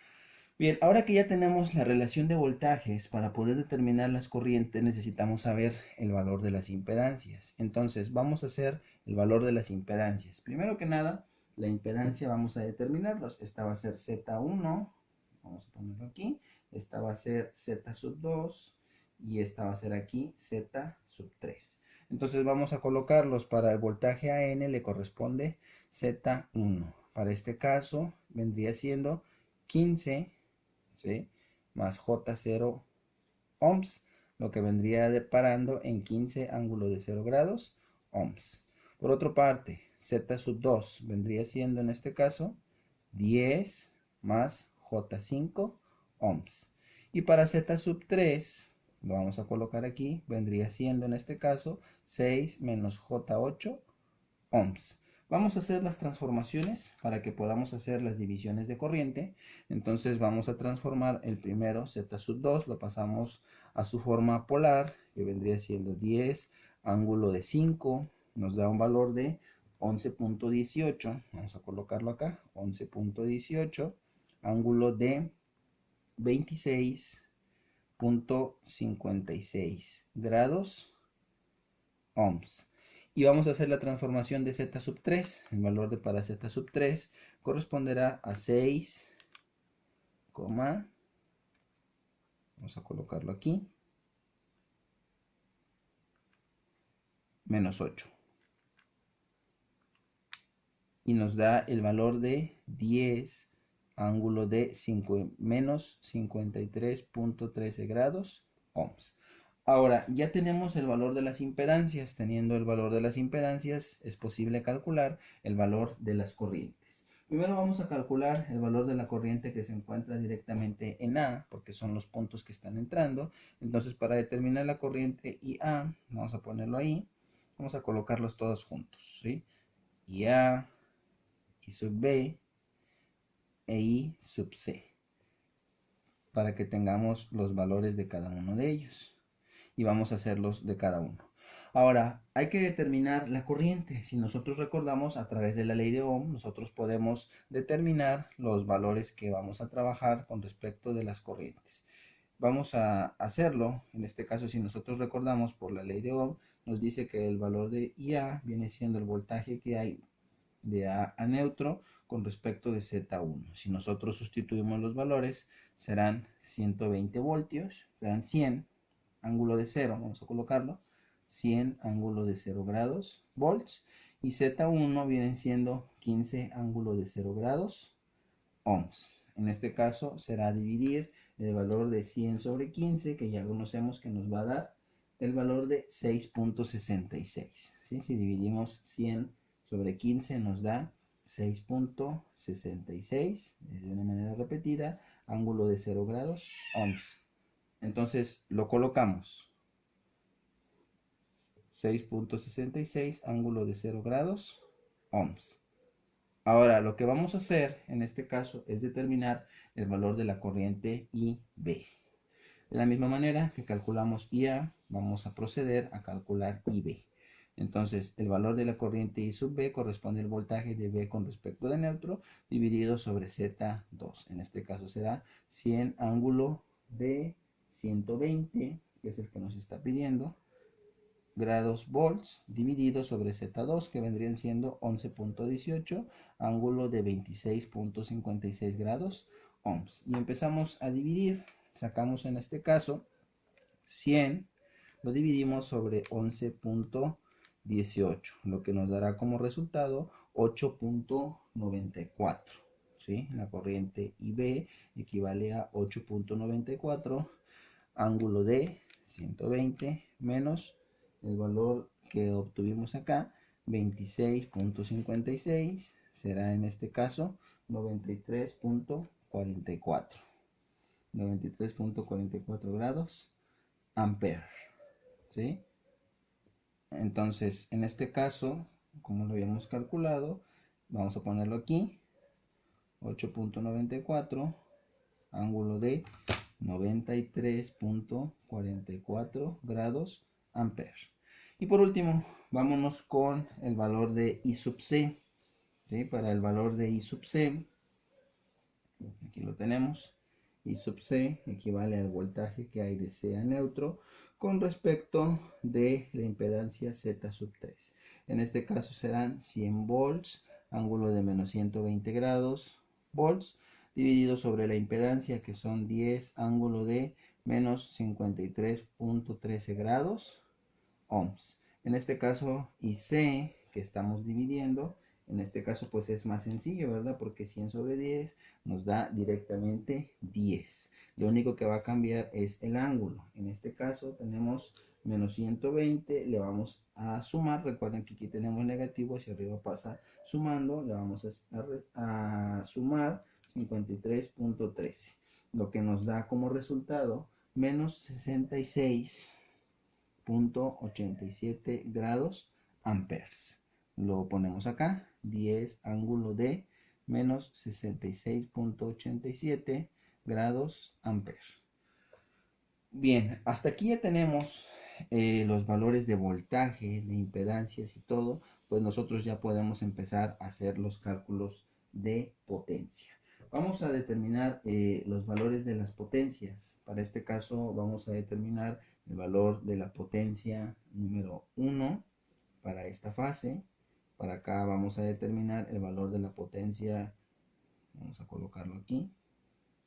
Bien, ahora que ya tenemos la relación de voltajes, para poder determinar las corrientes necesitamos saber el valor de las impedancias. Entonces vamos a hacer el valor de las impedancias. Primero que nada, la impedancia vamos a determinarlos. Esta va a ser Z1, vamos a ponerlo aquí. Esta va a ser Z sub 2 y esta va a ser aquí Z sub 3. Entonces vamos a colocarlos. Para el voltaje AN le corresponde Z1. Para este caso vendría siendo 15, ¿sí?, más J0 ohms, lo que vendría deparando en 15 ángulo de 0 grados ohms. Por otra parte, Z sub 2 vendría siendo en este caso 10 más J5 ohms. Y para Z sub 3, lo vamos a colocar aquí, vendría siendo en este caso 6 menos J8 ohms. Vamos a hacer las transformaciones para que podamos hacer las divisiones de corriente. Entonces vamos a transformar el primero, Z sub 2, lo pasamos a su forma polar, que vendría siendo 10 ángulo de 5, nos da un valor de 11.18. Vamos a colocarlo acá, 11.18, ángulo de 26.56 grados ohms. Y vamos a hacer la transformación de Z sub 3. El valor de para Z sub 3 corresponderá a 6, vamos a colocarlo aquí, menos 8. Y nos da el valor de 10 ángulo de menos 53.13 grados ohms. Ahora, ya tenemos el valor de las impedancias. Teniendo el valor de las impedancias, es posible calcular el valor de las corrientes. Primero vamos a calcular el valor de la corriente que se encuentra directamente en A, porque son los puntos que están entrando. Entonces, para determinar la corriente IA, vamos a ponerlo ahí. Vamos a colocarlos todos juntos, ¿sí? IA, I sub B e I sub C, para que tengamos los valores de cada uno de ellos. Y vamos a hacerlos de cada uno. Ahora, hay que determinar la corriente. Si nosotros recordamos, a través de la ley de Ohm, nosotros podemos determinar los valores que vamos a trabajar con respecto de las corrientes. Vamos a hacerlo, en este caso, si nosotros recordamos por la ley de Ohm, nos dice que el valor de IA viene siendo el voltaje que hay de A a neutro con respecto de Z1. Si nosotros sustituimos los valores, serán 120 voltios, serán 100 ángulo de 0, vamos a colocarlo, 100 ángulo de 0 grados volts, y Z1 vienen siendo 15 ángulo de 0 grados ohms. En este caso será dividir el valor de 100 sobre 15, que ya conocemos que nos va a dar el valor de 6.66. ¿Sí? Si dividimos 100 sobre 15 nos da 6.66, de una manera repetida, ángulo de 0 grados ohms. Entonces lo colocamos, 6.66 ángulo de 0 grados ohms. Ahora lo que vamos a hacer en este caso es determinar el valor de la corriente IB. De la misma manera que calculamos IA, vamos a proceder a calcular IB. Entonces, el valor de la corriente I sub B corresponde al voltaje de B con respecto de neutro dividido sobre Z2. En este caso será 100 ángulo de 120, que es el que nos está pidiendo, grados volts, dividido sobre Z2, que vendrían siendo 11.18, ángulo de 26.56 grados ohms. Y empezamos a dividir. Sacamos en este caso 100, lo dividimos sobre 11.18, lo que nos dará como resultado 8.94. ¿Sí? La corriente IB equivale a 8.94, ángulo de 120 menos el valor que obtuvimos acá, 26.56, será en este caso 93.44. 93.44 grados ampere, ¿sí? Entonces, en este caso, como lo habíamos calculado, vamos a ponerlo aquí, 8.94, ángulo de 93.44 grados ampere. Y por último, vámonos con el valor de I sub C. ¿Sí? Para el valor de I sub C, aquí lo tenemos. I sub C equivale al voltaje que hay de C a neutro con respecto de la impedancia Z sub 3. En este caso serán 100 volts, ángulo de menos 120 grados, volts, dividido sobre la impedancia que son 10, ángulo de menos 53.13 grados, ohms. En este caso, IC, que estamos dividiendo, en este caso pues es más sencillo, ¿verdad? Porque 100 sobre 10 nos da directamente 10. Lo único que va a cambiar es el ángulo. En este caso tenemos menos 120, le vamos a sumar. Recuerden que aquí tenemos negativo, hacia arriba pasa sumando. Le vamos a sumar 53.13. Lo que nos da como resultado menos 66.87 grados amperes. Lo ponemos acá, 10 ángulo de menos 66.87 grados amperes. Bien, hasta aquí ya tenemos los valores de voltaje, de impedancias y todo, pues nosotros ya podemos empezar a hacer los cálculos de potencia. Vamos a determinar los valores de las potencias. Para este caso vamos a determinar el valor de la potencia número 1 para esta fase. Para acá vamos a determinar el valor de la potencia, vamos a colocarlo aquí,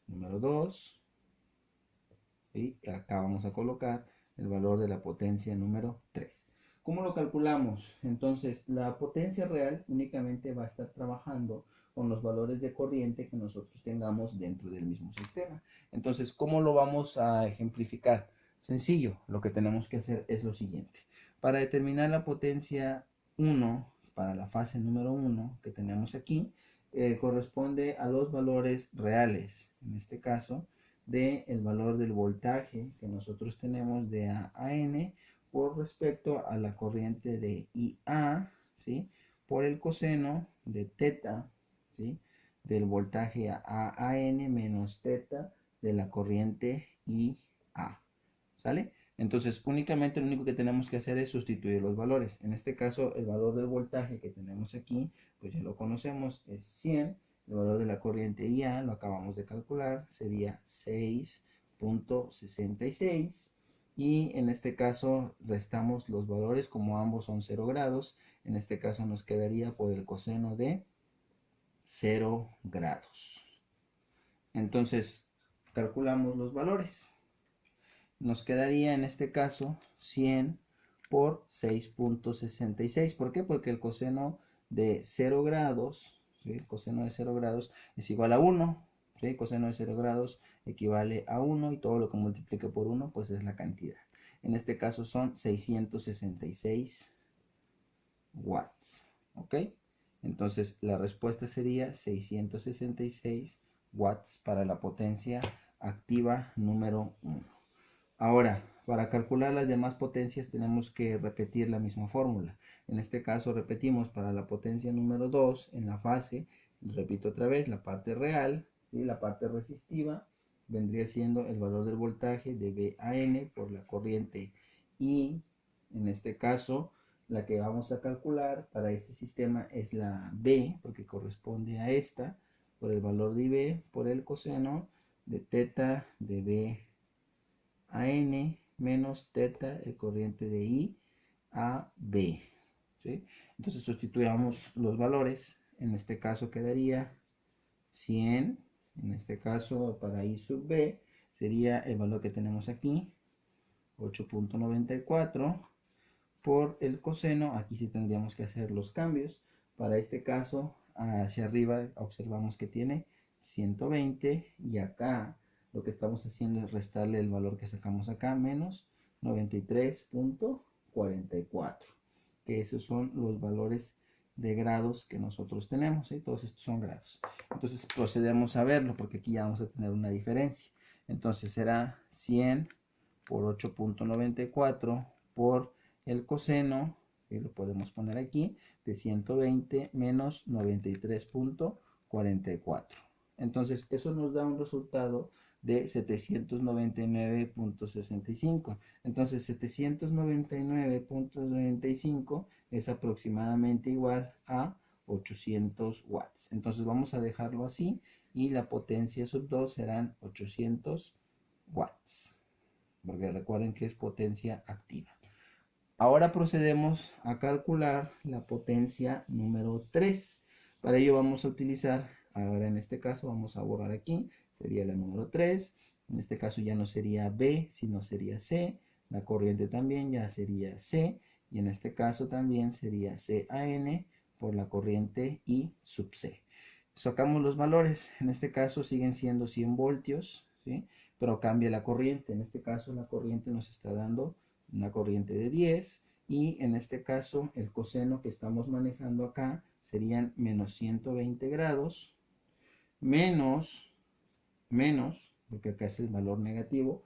número 2. Y acá vamos a colocar el valor de la potencia número 3. ¿Cómo lo calculamos? Entonces, la potencia real únicamente va a estar trabajando con los valores de corriente que nosotros tengamos dentro del mismo sistema. Entonces, ¿cómo lo vamos a ejemplificar? Sencillo, lo que tenemos que hacer es lo siguiente. Para determinar la potencia 1, para la fase número 1 que tenemos aquí, corresponde a los valores reales. En este caso, del valor del voltaje que nosotros tenemos de A a N por respecto a la corriente de IA, ¿sí? Por el coseno de teta, ¿sí? Del voltaje a N menos teta de la corriente IA, ¿sale? Entonces, únicamente lo único que tenemos que hacer es sustituir los valores. En este caso, el valor del voltaje que tenemos aquí, pues ya lo conocemos, es 100. El valor de la corriente IA, lo acabamos de calcular, sería 6.66. Y en este caso restamos los valores, como ambos son 0 grados. En este caso nos quedaría por el coseno de 0 grados. Entonces, calculamos los valores. Nos quedaría en este caso 100 por 6.66. ¿Por qué? Porque el coseno de 0 grados, ¿sí? El coseno de 0 grados es igual a 1. ¿Sí? El coseno de 0 grados equivale a 1 y todo lo que multiplique por 1 pues es la cantidad. En este caso son 666 watts. ¿Ok? Entonces la respuesta sería 666 watts para la potencia activa número 1. Ahora, para calcular las demás potencias tenemos que repetir la misma fórmula. En este caso repetimos para la potencia número 2 en la fase, repito otra vez, la parte real y la parte resistiva vendría siendo el valor del voltaje de V a N por la corriente I. En este caso, la que vamos a calcular para este sistema es la B, porque corresponde a esta, por el valor de IB, por el coseno de teta de B a N menos teta, el corriente de I a B. ¿Sí? Entonces sustituyamos los valores. En este caso quedaría 100 En este caso, para I sub B, sería el valor que tenemos aquí, 8.94, por el coseno. Aquí sí tendríamos que hacer los cambios. Para este caso, hacia arriba observamos que tiene 120, y acá lo que estamos haciendo es restarle el valor que sacamos acá, menos 93.44, que esos son los valores de grados que nosotros tenemos, ¿sí? Todos estos son grados. Entonces procedemos a verlo, porque aquí ya vamos a tener una diferencia. Entonces será 100 por 8.94 por el coseno, que lo podemos poner aquí, de 120 menos 93.44. Entonces eso nos da un resultado de 799.65. Entonces 799.95 es aproximadamente igual a 800 watts. Entonces vamos a dejarlo así, y la potencia sub 2 serán 800 watts, porque recuerden que es potencia activa. Ahora procedemos a calcular la potencia número 3. Para ello vamos a utilizar, ahora en este caso vamos a borrar aquí, sería la número 3. En este caso ya no sería B, sino sería C. La corriente también ya sería C. Y en este caso también sería CAN por la corriente I sub C. Sacamos los valores. En este caso siguen siendo 100 voltios, ¿sí? Pero cambia la corriente. En este caso la corriente nos está dando una corriente de 10, y en este caso el coseno que estamos manejando acá serían menos 120 grados, menos, porque acá es el valor negativo,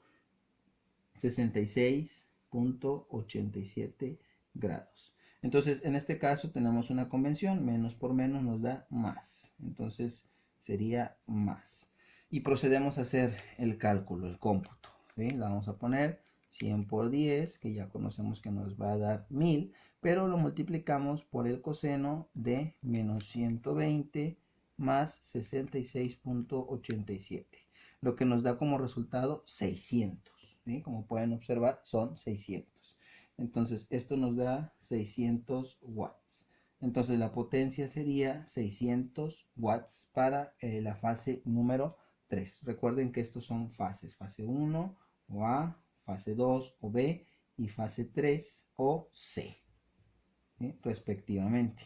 66.87 grados. Entonces, en este caso tenemos una convención, menos por menos nos da más. Entonces, sería más. Y procedemos a hacer el cálculo, el cómputo, ¿sí? La vamos a poner 100 por 10, que ya conocemos que nos va a dar 1000, pero lo multiplicamos por el coseno de menos 120 más 66.87, lo que nos da como resultado 600. ¿Sí? Como pueden observar, son 600. Entonces, esto nos da 600 watts. Entonces, la potencia sería 600 watts para la fase número 3. Recuerden que estos son fases: fase 1 o A, fase 2 o B, y fase 3 o C, ¿sí? Respectivamente.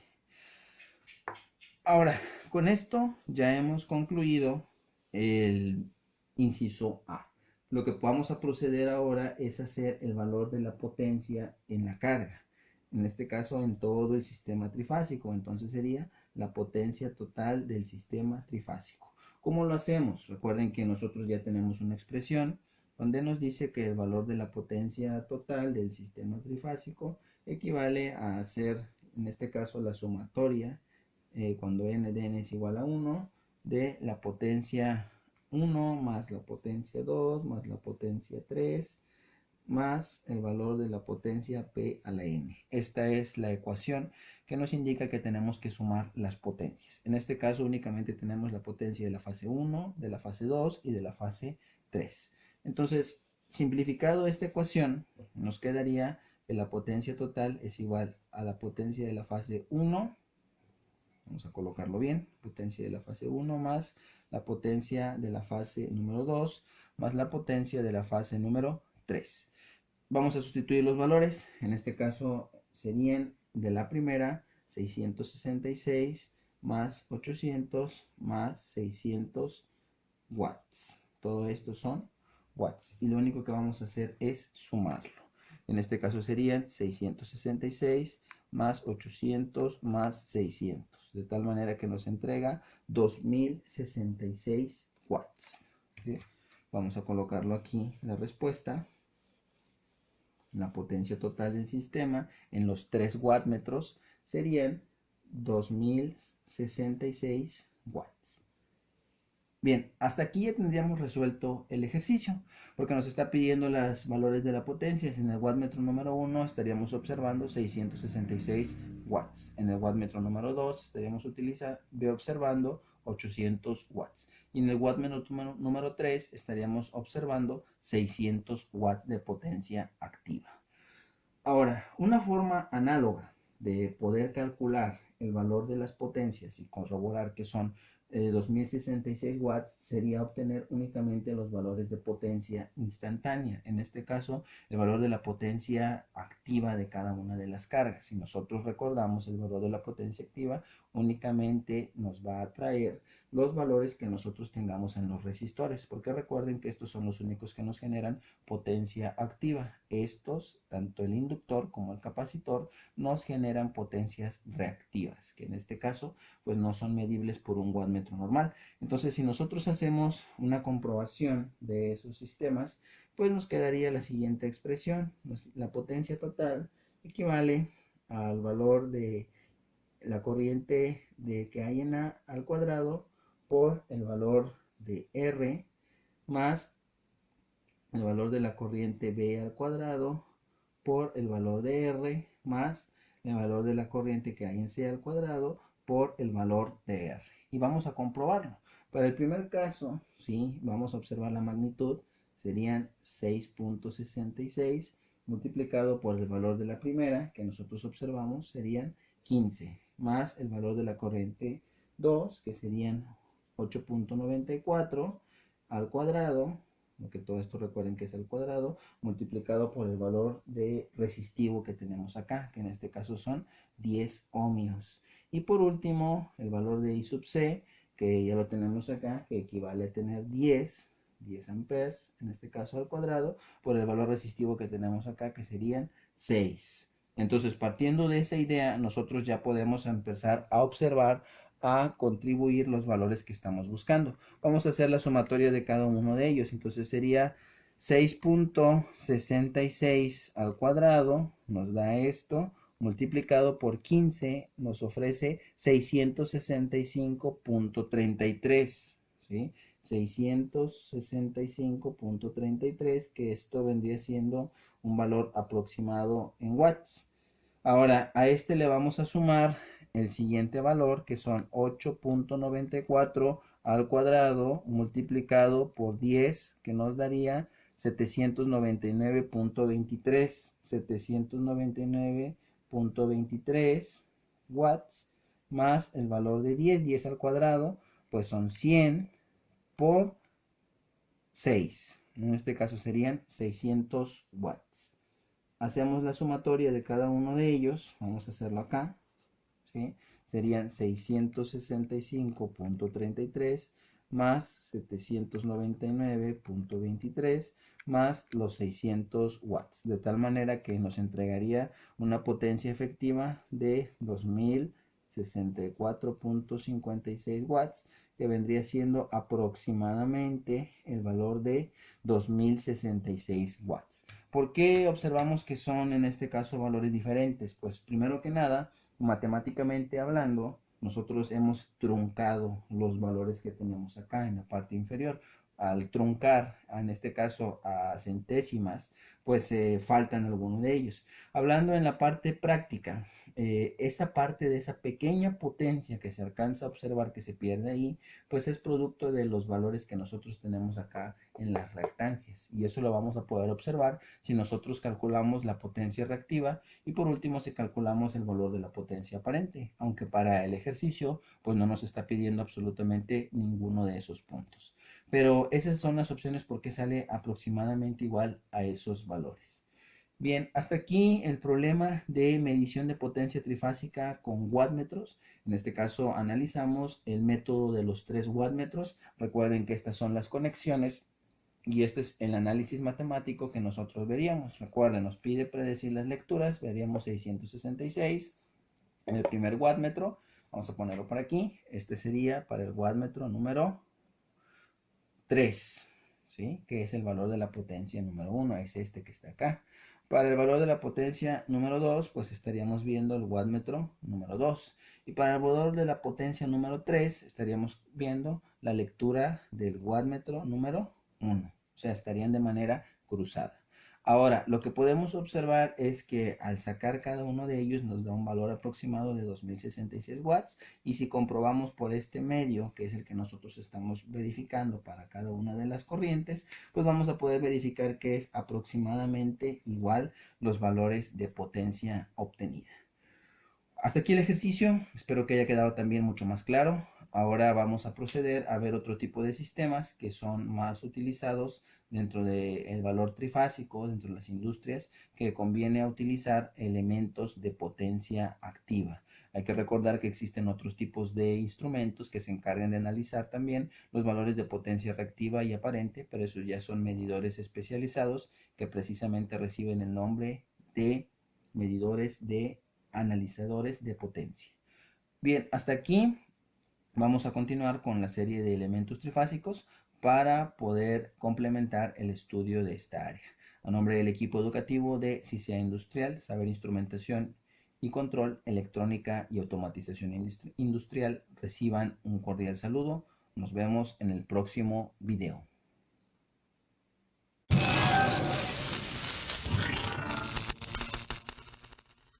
Ahora, con esto ya hemos concluido el inciso A. Lo que vamos a proceder ahora es hacer el valor de la potencia en la carga, en este caso en todo el sistema trifásico. Entonces sería la potencia total del sistema trifásico. ¿Cómo lo hacemos? Recuerden que nosotros ya tenemos una expresión donde nos dice que el valor de la potencia total del sistema trifásico equivale a hacer, en este caso, la sumatoria, cuando n de n es igual a 1, de la potencia 1 más la potencia 2 más la potencia 3 más el valor de la potencia p a la n. Esta es la ecuación que nos indica que tenemos que sumar las potencias. En este caso únicamente tenemos la potencia de la fase 1, de la fase 2 y de la fase 3. Entonces, simplificado esta ecuación, nos quedaría que la potencia total es igual a la potencia de la fase 1, vamos a colocarlo bien, potencia de la fase 1 más la potencia de la fase número 2 más la potencia de la fase número 3. Vamos a sustituir los valores. En este caso serían de la primera 666 más 800 más 600 watts. Todo esto son watts, y lo único que vamos a hacer es sumarlo. En este caso serían 666 más 800 más 600, de tal manera que nos entrega 2066 watts. ¿Sí? Vamos a colocarlo aquí, la respuesta. La potencia total del sistema en los 3 wattmetros serían 2066 watts. Bien, hasta aquí ya tendríamos resuelto el ejercicio, porque nos está pidiendo los valores de la potencia. En el wattmetro número 1 estaríamos observando 666 watts. En el wattmetro número 2 estaríamos observando 800 watts. Y en el wattmetro número 3 estaríamos observando 600 watts de potencia activa. Ahora, una forma análoga de poder calcular el valor de las potencias y corroborar que son 2066 watts sería obtener únicamente los valores de potencia instantánea. En este caso, el valor de la potencia activa de cada una de las cargas. Si nosotros recordamos el valor de la potencia activa, únicamente nos va a traer los valores que nosotros tengamos en los resistores, porque recuerden que estos son los únicos que nos generan potencia activa. Estos, tanto el inductor como el capacitor, nos generan potencias reactivas, que en este caso pues no son medibles por un wattmetro normal. Entonces, si nosotros hacemos una comprobación de esos sistemas, pues nos quedaría la siguiente expresión. La potencia total equivale al valor de la corriente que hay en A al cuadrado por el valor de R más el valor de la corriente B al cuadrado por el valor de R más el valor de la corriente que hay en C al cuadrado por el valor de R. Y vamos a comprobarlo. Para el primer caso, ¿sí? Vamos a observar la magnitud, serían 6.66 multiplicado por el valor de la primera que nosotros observamos, serían 15, más el valor de la corriente 2, que serían 8.94 al cuadrado, que todo esto recuerden que es al cuadrado, multiplicado por el valor de resistivo que tenemos acá, que en este caso son 10 ohmios. Y por último, el valor de I sub C, que ya lo tenemos acá, que equivale a tener 10 amperes, en este caso al cuadrado, por el valor resistivo que tenemos acá, que serían 6. Entonces, partiendo de esa idea, nosotros ya podemos empezar a observar, a contribuir los valores que estamos buscando. Vamos a hacer la sumatoria de cada uno de ellos. Entonces sería 6.66 al cuadrado, nos da esto, multiplicado por 15, nos ofrece 665.33, ¿sí? 665.33, que esto vendría siendo un valor aproximado en watts. Ahora, a este le vamos a sumar el siguiente valor, que son 8.94 al cuadrado multiplicado por 10, que nos daría 799.23, 799.23 watts, más el valor de 10 al cuadrado, pues son 100 por 6. En este caso serían 600 watts. Hacemos la sumatoria de cada uno de ellos. Vamos a hacerlo acá, ¿sí? Serían 665.33 más 799.23 más los 600 watts. De tal manera que nos entregaría una potencia efectiva de 2064.56 watts, que vendría siendo aproximadamente el valor de 2066 watts. ¿Por qué observamos que son en este caso valores diferentes? Pues primero que nada, matemáticamente hablando, nosotros hemos truncado los valores que tenemos acá en la parte inferior. Al truncar, en este caso a centésimas, pues faltan algunos de ellos. Hablando en la parte práctica, esa parte de esa pequeña potencia que se alcanza a observar que se pierde ahí, pues es producto de los valores que nosotros tenemos acá en las reactancias, y eso lo vamos a poder observar si nosotros calculamos la potencia reactiva y por último si calculamos el valor de la potencia aparente, aunque para el ejercicio pues no nos está pidiendo absolutamente ninguno de esos puntos, pero esas son las opciones porque sale aproximadamente igual a esos valores. Bien, hasta aquí el problema de medición de potencia trifásica con wattmetros. En este caso analizamos el método de los 3 wattmetros. Recuerden que estas son las conexiones y este es el análisis matemático que nosotros veríamos. Recuerden, nos pide predecir las lecturas. Veríamos 666 en el primer wattmetro. Vamos a ponerlo por aquí. Este sería para el wattmetro número 3, ¿sí? Que es el valor de la potencia número 1. Es este que está acá. Para el valor de la potencia número 2, pues estaríamos viendo el wattmetro número 2. Y para el valor de la potencia número 3, estaríamos viendo la lectura del wattmetro número 1. O sea, estarían de manera cruzada. Ahora, lo que podemos observar es que al sacar cada uno de ellos nos da un valor aproximado de 2066 watts. Y si comprobamos por este medio, que es el que nosotros estamos verificando para cada una de las corrientes, pues vamos a poder verificar que es aproximadamente igual los valores de potencia obtenida. Hasta aquí el ejercicio, espero que haya quedado también mucho más claro. ahora vamos a proceder a ver otro tipo de sistemas que son más utilizados dentro del valor trifásico, dentro de las industrias, que conviene utilizar elementos de potencia activa. Hay que recordar que existen otros tipos de instrumentos que se encargan de analizar también los valores de potencia reactiva y aparente, pero esos ya son medidores especializados que precisamente reciben el nombre de medidores de analizadores de potencia. Bien, hasta aquí vamos a continuar con la serie de elementos trifásicos para poder complementar el estudio de esta área. A nombre del equipo educativo de CICEA Industrial, Saber Instrumentación y Control, Electrónica y Automatización Industrial, reciban un cordial saludo. Nos vemos en el próximo video.